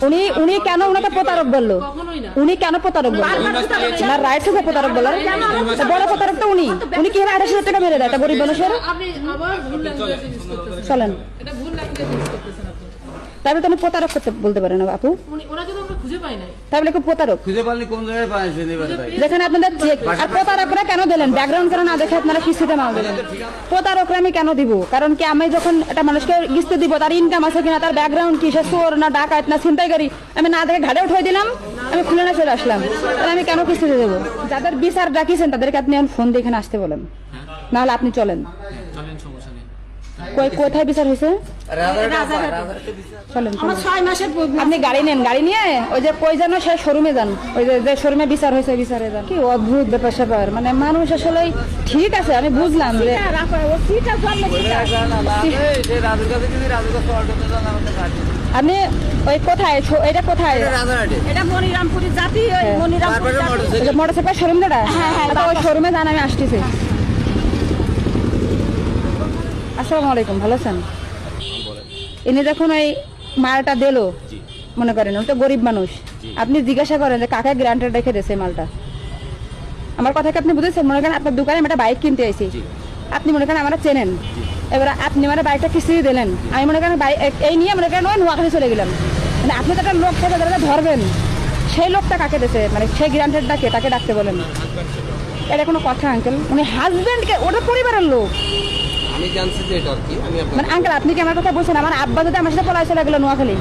উনি উনি কেন ওনাকে প্রতারক বললো? উনি কেন প্রতারক বললো? না রাইট থেকে প্রতারক বলার বড় প্রতারক তো উনি। উনি কিভাবে 28,000 টাকা মেরে দেয় একটা গরিব মানুষের? চলেন তাহলে তো প্রতারক করতে বলতে পারে না আপু। তাহলে কি প্রতারক? যেখানে আপনাদের আর প্রতারকরা কেন দিলেন? ব্যাকগ্রাউন্ড কেন না দেখে আপনারা কিস্তিতে মাল দিলেন? প্রতারকরা আমি কেন দিব? কারণ কি আমি যখন একটা মানুষকে কিস্তি দিব তার ইনকাম আছে কিনা, তার ব্যাকগ্রাউন্ড কি, সে চোর না ডাকাত না ছিনতাইকারী, আমি না দেখে ঘাড়ে উঠে দিলাম, আমি খুলে না চলে আসলাম, তাহলে আমি কেন কিস্তিতে দেবো? যাদের বিচার ডাকিয়েছেন তাদেরকে আপনি এখন ফোন দিয়ে এখানে আসতে বলেন, নাহলে আপনি চলেন। কোথায় বিচার হয়েছে? আপনি গাড়ি নেন, গাড়ি নিয়ে ওই যে কই যেন সে শোরুমে যান, ওই যে শোরুমে বিচার হয়েছে বিচারে যান। কি অদ্ভুত ব্যাপার স্যাপার, মানে মানুষ আসলে ঠিক আছে আমি বুঝলাম যে আপনি ওই কোথায়, এটা কোথায়? এটা মনিরামপুরের জাতি, ওই মনিরামপুর মোটরসাইকেল শোরুম যেটা, ওই শোরুমে যান, আমি আসতেছি। আসসালামু আলাইকুম, ভালো আছেন? ইনি দেখুন ওই মালটা দিল, মনে করেন ওটা গরিব মানুষ, আপনি জিজ্ঞাসা করেন যে কাকে গ্রান্টেড রেখে দিয়েছে মালটা। আমার কথা কি আপনি বুঝেছেন? মনে করেন আপনার দোকানে আমি একটা বাইক কিনতে আইছি, আপনি মনে করেন আমরা চেনেন, এবার আপনি মানে বাইকটা কিস্তি দিলেন, আমি মনে করেন এই নিয়ে মনে করেন ওই নোয়াখালী চলে গেলাম, মানে আপনি তো একটা লোক থেকে যারা ধরবেন, সেই লোকটা কাকে দিয়েছে, মানে সেই গ্রান্টেডটাকে তাকে ডাকতে বলেন। এটা কোনো কথা আঙ্কেল? উনি হাজবেন্ডকে, ওটা পরিবারের লোক। আমি জানছি যে এটা কি আমি মানে আঙ্কেল আপনি কি আমার কথা বলছেন? আমার আব্বা যদি আমার সাথে পলাই চলে গেল নোয়াখালী,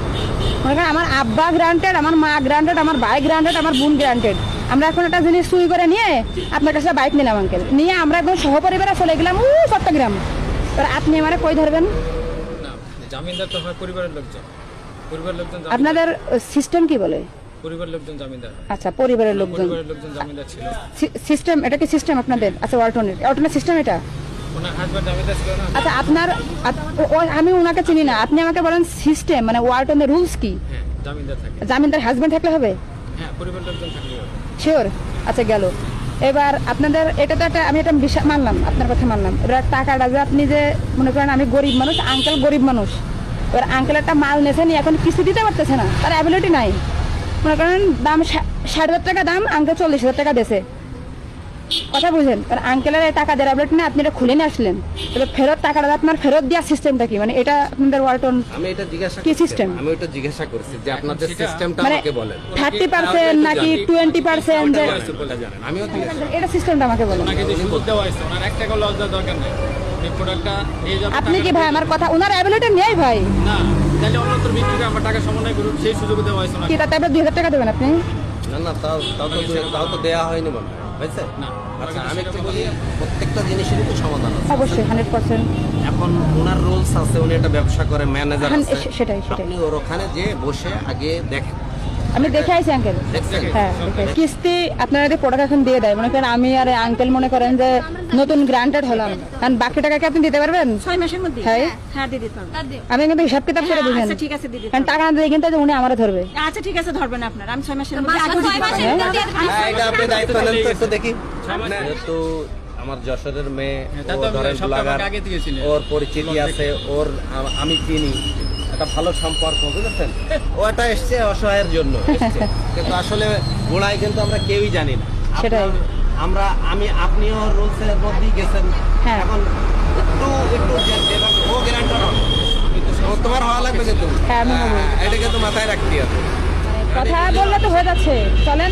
মনে করেন আমার আব্বা গ্রান্টেড, আমার মা গ্রান্টেড, আমার ভাই গ্রান্টেড, আমার বোন গ্রান্টেড, আমরা এখন একটা জিনিস চুরি করে নিয়ে আপনার কাছে বাইক নিলাম আঙ্কেল, নিয়ে আমরা একদম সহপরিবারে চলে গেলাম চট্টগ্রাম, এবার আপনি আমার কই ধরবেন? জামিনদার তো হয় পরিবারের লোকজন, পরিবারের লোকজন। আপনাদের সিস্টেম কি বলে? পরিবারের লোকজন জামিনদার। আচ্ছা পরিবারের লোকজন, পরিবারের লোকজন জামিনদার ছিল। সিস্টেম এটা কি সিস্টেম আপনাদের? আচ্ছা ওয়ালটনের সিস্টেম এটা। ওনার হাজবেন্ড জামিনদার ছিল না। আচ্ছা আপনার, আমি ওনাকে চিনি না, আপনি আমাকে বলেন সিস্টেম মানে ওয়ালটনের রুলস কি? হ্যাঁ জামিনদার থাকে। জামিনদার হাজবেন্ড থাকলে হবে? হ্যাঁ পরিবারের লোকজন থাকলে হবে। শিওর? আচ্ছা গেল। এবার আপনাদের এটা তো একটা, আমি এটা বিশ্বাস মানলাম, আপনার কথা মানলাম। এবার টাকাটা যে আপনি যে মনে করেন আমি গরিব মানুষ, আঙ্কেল গরিব মানুষ, এবার আঙ্কেল একটা মাল নেছেন এখন কিস্তি দিতে পারতেছে না, তার অ্যাবিলিটি নাই, মনে করেন দাম 60,000 টাকা দাম, আঙ্কেল 40,000 টাকা দিয়েছে, কথা বুঝেন? আর আঙ্কেলের টাকা দেওয়ার অ্যাবিলিটি না, আপনি এটা খুলে নিয়ে আসলেন, এবার ফেরত টাকাটা আপনার ফেরত দেওয়ার সিস্টেমটা কি? মানে এটা আপনাদের ওয়ালটন আমি এটা জিজ্ঞাসা কি সিস্টেম? আমি ওটা জিজ্ঞাসা করছি যে আপনাদের সিস্টেমটা মানে আমাকে বলেন। 30% নাকি 20%? যে আমিও জিজ্ঞাসা এটা সিস্টেমটা আমাকে বলেন। ওনাকে যে সুযোগ দেওয়া হয়েছে, ওনার 1 টাকা লস দেওয়ার দরকার নেই। এই প্রোডাক্টটা এই যে আপনি কি ভাই আমার কথা, ওনার অ্যাবিলিটি নেই ভাই, না তাহলে অন্যত্র বিক্রি করে আমরা টাকা সমন্বয় করব, সেই সুযোগ দেওয়া হয়েছে না। কি তাতে আবার 2,000 টাকা দেবেন আপনি? না তাও তো দেয়া হয়নি মনে হয়, হয়েছে না? আচ্ছা আমি একটু বলি, প্রত্যেকটা জিনিসেরই তো সমাধান আছে। অবশ্যই 100%। এখন ওনার রুলস আছে, উনি একটা ব্যবসা করে, ম্যানেজার আছে, সেটাই আপনি ওর ওখানে যে বসে আগে দেখেন। আমি দেখে আইছি আঙ্কেল, হ্যাঁ কিস্তি আপনারা যদি প্রোডাক্ট এখন দিয়ে দেয়, মনে করেন আমি আর আঙ্কেল মনে করেন যে নতুন গ্রান্টেড হলাম, কারণ বাকি টাকা কি আপনি দিতে পারবেন? 6 মাসের মধ্যে? হ্যাঁ হ্যাঁ দিয়ে দিতে পারবো। আমি কিন্তু হিসাব কিতাব করে দিবেন, আচ্ছা ঠিক আছে দিয়ে দিতে কারণ টাকা না দিয়ে কিন্তু উনি আমারে ধরবে। আচ্ছা ঠিক আছে ধরবেন আপনারা, আমি 6 মাসের মধ্যে হ্যাঁ এটা আপনি দায়িত্ব নেন তো একটু দেখি। যেহেতু আমার যশোরের মেয়ে, ও ধরেন ব্লগার, ওর পরিচিতি আছে, ওর আমি চিনি, একটা ভালো সম্পর্ক, বুঝেছেন? ও এটা এসছে অসহায়ের জন্য এসছে, কিন্তু আসলে গোড়ায় কিন্তু আমরা কেউই জানি না। সেটাই আমরা আপনিও রুলসের মধ্যেই গেছেন, হ্যাঁ এখন একটু ও গ্যারান্টার তোমার হওয়া লাগবে, কিন্তু হ্যাঁ আমি হবো। এটা কিন্তু মাথায় রাখতে হবে। কথা বললে তো হয়ে যাচ্ছে, চলেন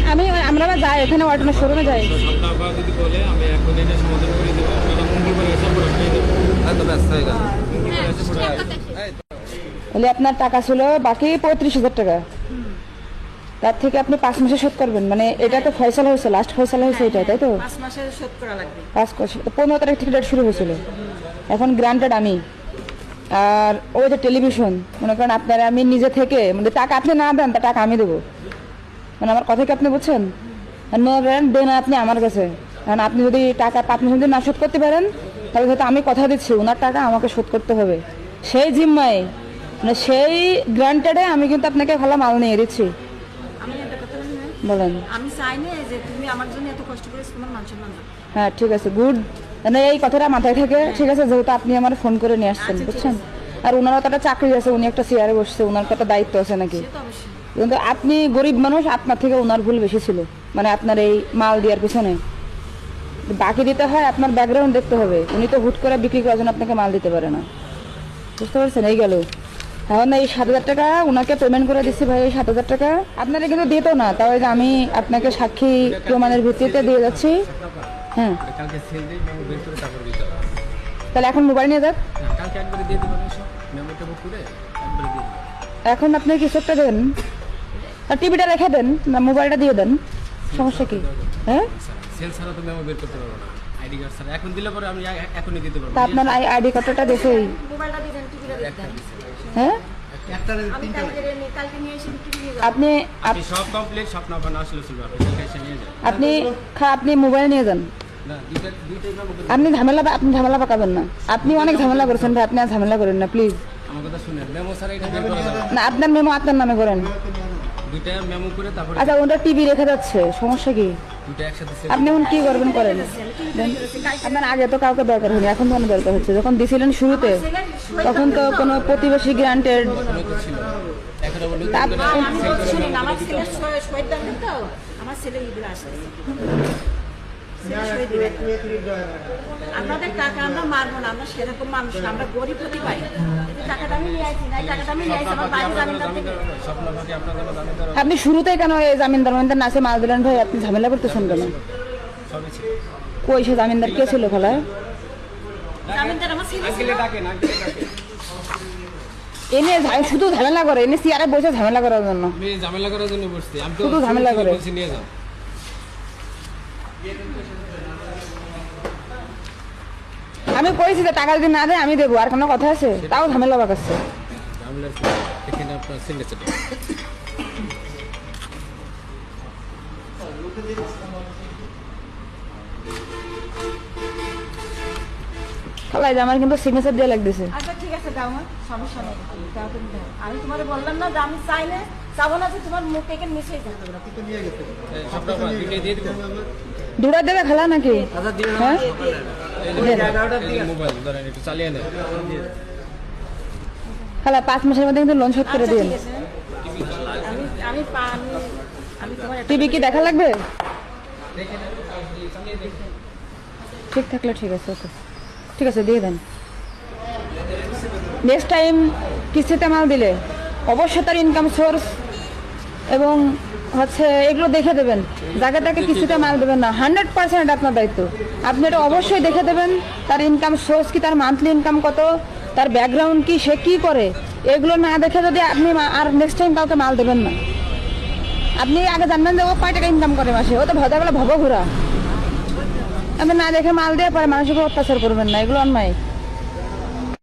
আমরা আবার যাই ওখানে ওয়ালটনের শোরুমে যাই। সপ্তাহ যদি বলে আমি এখন এটা সমাধান করে দেবো, আপনারা মঙ্গলবার এসে প্রোডাক্ট নিয়ে দেবো। হয়তো ব্যস্ত হয়ে গেল। বলে আপনার টাকা ছিল বাকি 35,000 টাকা, তার থেকে আপনি 5 মাসে শোধ করবেন, মানে এটা তো ফয়সালা হয়েছে, লাস্ট ফয়সালা হয়েছে এটা, তাই তো? 5 মাসে শোধ করা লাগবে। 15 তারিখ থেকে ডেট শুরু হয়েছিল, এখন গ্রান্টেড আমি। আর ওই যে টেলিভিশন, মনে করেন আপনারা আমি নিজে থেকে মানে টাকা আপনি না দেন, তা টাকা আমি দেবো, মানে আমার কথা কি আপনি বুঝছেন? মনে করেন দেন আপনি আমার কাছে, কারণ আপনি যদি টাকা 5 মাসের মধ্যে না শোধ করতে পারেন, তাহলে হয়তো আমি কথা দিচ্ছি ওনার টাকা আমাকে শোধ করতে হবে, সেই জিম্মায় মানে সেই গ্রান্টেডে আমি কিন্তু আপনাকে ভালো মাল নিয়ে দিচ্ছি। আমি একটা কথা বলি না, বলেন। আমি চাই না যে তুমি আমার জন্য এত কষ্ট করেছো, তোমার মান সম্মান দাও। হ্যাঁ ঠিক আছে, গুড, মানে এই কথাটা মাথায় থাকে, ঠিক আছে? যেহেতু আপনি আমার ফোন করে নিয়ে আসছেন, বুঝছেন? আর ওনারও তো একটা চাকরি আছে, উনি একটা চেয়ারে বসছে, ওনার তো একটা দায়িত্ব আছে নাকি। সে তো অবশ্যই। কিন্তু আপনি গরিব মানুষ, আপনার থেকে ওনার ভুল বেশি ছিল, মানে আপনার এই মাল দেওয়ার পিছনে বাকি দিতে হয়, আপনার ব্যাকগ্রাউন্ড দেখতে হবে। উনি তো হুট করে বিক্রি করার জন্য আপনাকে মাল দিতে পারে না, বুঝতে পারছেন? এই গেল। এখন এই 7,000 টাকা ওনাকে পেমেন্ট করে দিচ্ছি ভাই, এই 7,000 টাকা আপনারা কিন্তু দিত না, তাও এই যে আমি আপনাকে সাক্ষী প্রমাণের ভিত্তিতে দিয়ে যাচ্ছি। হ্যাঁ, কালকে সেল দিয়ে মেমো বের করে তারপর দিতে হবে। তাহলে এখন মোবাইল নিয়ে যান, কালকে একবারে দিয়ে দেবেন সব মেমো টেমো করে একবারে দিয়ে দেবেন। এখন আপনি কিছু একটা দেন, আর টিভিটা রেখে দেন না, মোবাইলটা দিয়ে দেন, সমস্যা কি? হ্যাঁ, সেল ছাড়া তো মেমো বের করতে পারবো না, আইডি কার্ড ছাড়া। এখন দিলে পরে আমি এখনই দিতে পারবো। তা আপনার আইডি কার্ডটা দেখেই। মোবাইলটা দিয়ে দেন, টিভিটা দিয়ে দেন। হ্যাঁ, আমি কালকে নিয়ে এসে বিক্রি নিয়ে যাবো। আপনি আপনি সব কমপ্লিট, সব না বানা আসলে চলবে। আপনি কালকে এসে নিয়ে যান। আপনি মোবাইল নিয়ে যান। না দুইটাই মেমো করে। আপনি ঝামেলা পাকাবেন না, আপনি অনেক ঝামেলা করেছেন ভাই, আপনি আর ঝামেলা করেন না প্লিজ। আমার কথা শুনেন, মেমো ছাড়া এটা বের করা যাবে না। না, আপনার মেমো আপনার নামে করেন। দুইটা মেমো করে তারপরে আচ্ছা, ওটা টিভি রেখে যাচ্ছে, সমস্যা কি? দুইটা একসাথে সেল। আপনি এখন কি করবেন করেন। আপনার আগে তো কাউকে দরকার হয়নি, এখন তো অনেক দরকার হচ্ছে। যখন দিছিলেন শুরুতে তখন তো কোনো প্রতিবেশী গ্রান্টেড। ছিল এখন আবার নতুন তা- করে আমি বলছি শুনুন, আমার ছেলের শহীদ দাম তো, আমার ছেলে ঈদুল আসছে। ছেলে শহীদ দিবে। আপনাদের টাকা আমরা মারবো না, আমরা সেরকম মানুষ না, আমরা গরিব হতে পারি। এই টাকাটা আমি নিয়ে আসি না, এই টাকাটা আমি নিয়ে আসি আমার বাইরে জামিনদার থেকে। স্বপ্ন বাকি আপনার জন্য দামি দর আপনি শুরুতেই কেন এই জামিনদার মামিনদার নাচে মাল দিলেন ভাই? আপনি ঝামেলা করতেছেন কেন? সবই ছিল। কই সে জামিনদার কে ছিল খেলা? জামিনদার আমার ছেলে ছিল। আঙ্কেলে ডাকেন, আঙ্কেলে ডাকেন। এনে শুধু ঝামেলা করে, এনে চেয়ারে বসে ঝামেলা করার জন্য। আমি ঝামেলা করার জন্য বসছি। আমি তো শুধু ঝামেলা করে। বলছি নিয়ে যান। আমি কইছি যে টাকা যদি না দেয় আমি দেবো, আর কোনো কথা আছে? তাও ঝামেলা পাকাচ্ছে। ঝামেলা এখানে আপনার সিগনেচারটা। খালাই যে আমার কিন্তু সিগনেচার দিয়ে লাগতেছে। আচ্ছা ঠিক আছে, দাও আমার সমস্যা নেই, দাও তুমি দাও। আমি তোমার বললাম না যে আমি চাইলে চাবো না যে তোমার মুখ থেকে মিশে যাবে। সবটা আপনার দুইটাই দিয়ে দিব। দুটা দেবে খালা নাকি? হ্যাঁ, মোবাইল ধরেন একটু চালিয়ে নেন। খালা 5 মাসের মধ্যে কিন্তু লোন শোধ করে আচ্ছা দিন। ঠিক আছে, আমি তোমার একটা টিভি কি দেখা লাগবে? ঠিক থাকলে ঠিক আছে, ওকে ঠিক আছে, দিয়ে দেন। নেক্সট টাইম কিস্তিতে মাল দিলে অবশ্যই তার ইনকাম সোর্স এবং হচ্ছে এগুলো দেখে দেবেন। জায়গাটাকে কিস্তিতে মাল দেবেন না, 100% আপনার দায়িত্ব। আপনি এটা অবশ্যই দেখে দেবেন, তার ইনকাম সোর্স কি, তার মান্থলি ইনকাম কত, তার ব্যাকগ্রাউন্ড কি, সে কি করে, এগুলো না দেখে যদি আপনি আর নেক্সট টাইম কাউকে মাল দেবেন না। আপনি আগে জানবেন যে ও কয় টাকা ইনকাম করে মাসে, ও তো ভদাগুলো ভবঘুরা। আপনি না দেখে মাল দিয়ে পরে মানুষকে অত্যাচার করবেন না, এগুলো অন্যায়।